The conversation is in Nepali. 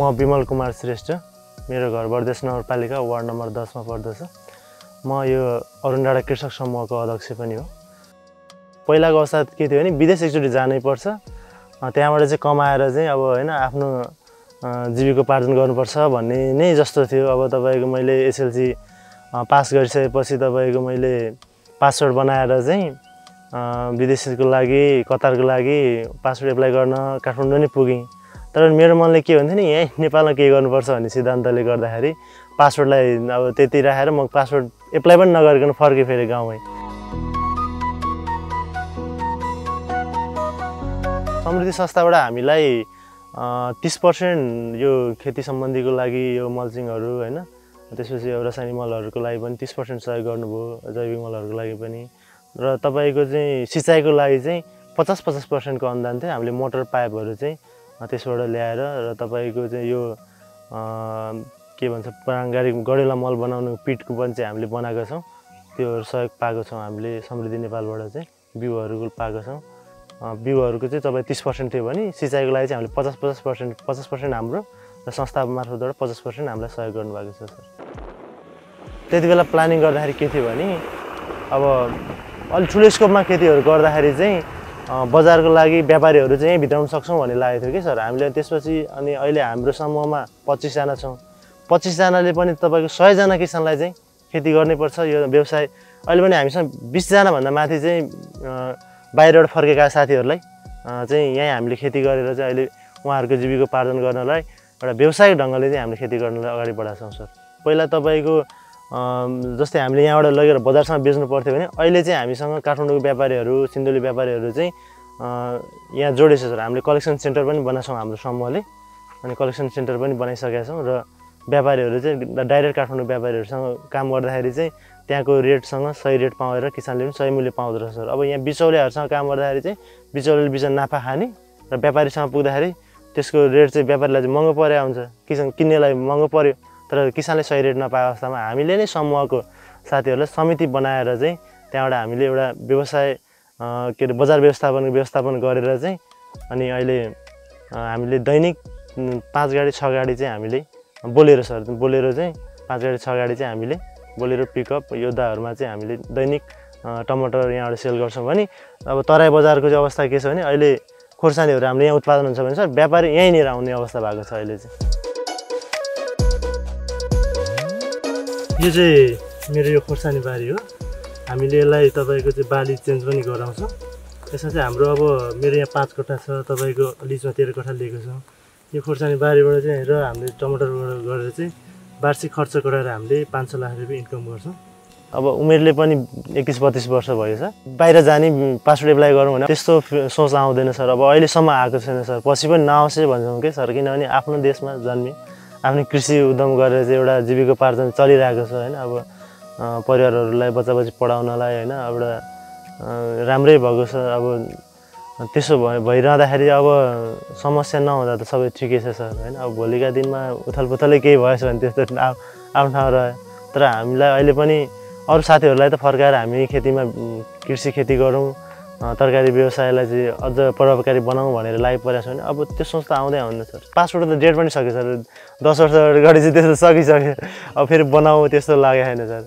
म विमल कुमार श्रेष्ठ, मेरो घर बर्देश नगरपालिका वार्ड नम्बर 10 मा पर्दछ। म यो अरुण डाँडा कृषक समूहको अध्यक्ष पनि हो। पहिलाको अवस्था के थियो भने विदेश एकचोटि जानै पर्छ, त्यहाँबाट चाहिँ कमाएर चाहिँ अब हैन आफ्नो जीविकोपार्जन गर्नुपर्छ भन्ने नै जस्तो थियो। अब तपाईको मैले एसएलसी पास गरिसकेपछि तपाईको मैले पासपोर्ट बनाएर चाहिँ विदेशको लागि कतारको लागि पासपोर्ट एप्लाई गर्न काठमाडौँ नै पुगेँ। तर मेरो मनले के भन्थ्यो नि यही नेपालमा के गर्नुपर्छ भन्ने सिद्धान्तले गर्दाखेरि पासपोर्टलाई अब त्यति राखेर म पासपोर्ट एप्लाई पनि नगरिकन फर्के फेरि गाउँमै। समृद्धि संस्थाबाट हामीलाई 30% यो खेती सम्बन्धीको लागि यो मल्चिङहरू हैन, त्यसपछि अब रासायनिक मलहरूको लागि पनि 30% सहयोग गर्नुभयो, जैविक मलहरूको लागि पनि। र तपाईको चाहिँ सिँचाइको लागि चाहिँ 50% को अनुदान थियो। हामीले मोटर पाइपहरू चाहिँ त्यसबाट ल्याएर र तपाईको चाहिँ यो के भन्छ पारङ्गारिक गडेला मल बनाउनु पिटको पनि चाहिँ हामीले बनाएका छौँ। त्यो सहयोग पाएको छौँ हामीले समृद्धि नेपालबाट चाहिँ बिउहरूको पाएको छौँ। बिउहरूको चाहिँ तपाईँ 30% थियो भने सिँचाइको लागि चाहिँ हामीले 50% हाम्रो र संस्था मार्फतबाट 50% हामीलाई सहयोग गर्नुभएको छ सर। त्यति बेला प्लानिङ गर्दाखेरि के थियो भने अब अलि ठुलो स्कोपमा खेतीहरू गर्दाखेरि चाहिँ बजारको लागि व्यापारीहरू चाहिँ यहीँ भित्राउन सक्छौँ भन्ने लागेको थियो कि सर। हामीले त्यसपछि अनि अहिले हाम्रो समूहमा 25 जना छौँ। 25 जनाले पनि तपाईँको 100 जना किसानलाई चाहिँ खेती गर्नैपर्छ यो व्यवसाय। अहिले पनि हामीसँग 20 जनाभन्दा माथि चाहिँ बाहिरबाट फर्केका साथीहरूलाई चाहिँ यहीँ हामीले खेती गरेर चाहिँ अहिले उहाँहरूको जीविकोपार्जन गर्नलाई एउटा व्यावसायिक ढङ्गले चाहिँ हामीले खेती गर्नलाई अगाडि बढाएको छौँ सर। पहिला तपाईँको जस्तै हामीले यहाँबाट लगेर बजारसँग बेच्नु पर्थ्यो भने अहिले चाहिँ हामीसँग काठमाडौँको व्यापारीहरू सिन्धुली व्यापारीहरू चाहिँ यहाँ जोडेछ सर। हामीले कलेक्सन सेन्टर पनि बनाएको छौँ हाम्रो समूहले, अनि कलेक्सन सेन्टर पनि बनाइसकेका छौँ र व्यापारीहरू चाहिँ डाइरेक्ट काठमाडौँ व्यापारीहरूसँग काम गर्दाखेरि चाहिँ त्यहाँको रेटसँग सही रेट पाएर किसानले पनि सही मूल्य पाउँदो रहेछ सर। अब यहाँ बिचौलियाहरूसँग काम गर्दाखेरि चाहिँ बिचौलियाले बिचरा नाफा खाने र व्यापारीसँग पुग्दाखेरि त्यसको रेट चाहिँ व्यापारीलाई चाहिँ महँगो परेको हुन्छ, किसान किन्नेलाई महँगो पर्यो। तर किसानले सही रेट नपाए अवस्थामा हामीले नै समूहको साथीहरूलाई समिति बनाएर चाहिँ त्यहाँबाट हामीले एउटा व्यवसाय के अरे बजार व्यवस्थापन गरेर चाहिँ अनि अहिले हामीले दैनिक 5 गाडी 6 गाडी चाहिँ हामीले बोलेरो सर, बोलेरो चाहिँ 5 गाडी 6 गाडी चाहिँ हामीले बोलेरो पिकअप योद्धाहरूमा चाहिँ हामीले दैनिक टमाटर यहाँबाट सेल गर्छौँ भने अब तराई बजारको चाहिँ अवस्था के छ भने अहिले खोर्सानीहरू हामीले यहाँ उत्पादन हुन्छ भने सर व्यापारी यहीँनिर आउने अवस्था भएको छ अहिले चाहिँ। यो चाहिँ मेरो यो खोर्सानी बारी हो। हामीले यसलाई तपाईँको चाहिँ बाली चेन्ज पनि गराउँछौँ। यसमा चाहिँ हाम्रो अब मेरो यहाँ 5 कट्ठा छ, तपाईँको लिजमा 13 कट्ठा लिएको छ। यो खोर्सानी बारीबाट चाहिँ र हामीले टमाटरबाट गरेर चाहिँ वार्षिक खर्च गरेर हामीले 500 लाख रुपियाँ इन्कम गर्छौँ। अब उमेरले पनि 21-32 वर्ष भयो सर। बाहिर जाने पासपोर्ट एप्लाई गरौँ भने त्यस्तो सोच आउँदैन सर। अब अहिलेसम्म आएको छैन सर, पछि पनि नआओस् भन्छौँ कि सर, किनभने आफ्नो देशमा जन्मे आफ्नो कृषि उद्यम गरेर चाहिँ एउटा जीविकोपार्जन चलिरहेको छ हैन। अब परिवारहरूलाई बच्चा-बच्ची पढाउनलाई हैन एउटा राम्रै भएको छ। अब त्यसो भइरहँदाखेरि अब समस्या नहुँदा त सबै ठिकै छ सर हैन। अब भोलिका दिनमा उथलपुथलै केही भएछ भने त्यस्तो आफ्नो ठाउँ रह्यो। तर हामीलाई अहिले पनि अरू साथीहरूलाई त फर्काएर हामी खेतीमा कृषि खेती गरौँ, तरकारी व्यवसायलाई चाहिँ अझ प्रभावकारी बनाऊँ भनेर लागिपरेको छ भने अब त्यो सोच त आउँदै आउँदैन सर। पासपोर्ट त डेट पनि सक्यो सर, 10 वर्ष अगाडि चाहिँ त्यस्तो सकिसक्यो। अब फेरि बनाऊ त्यस्तो लागेको छैन सर।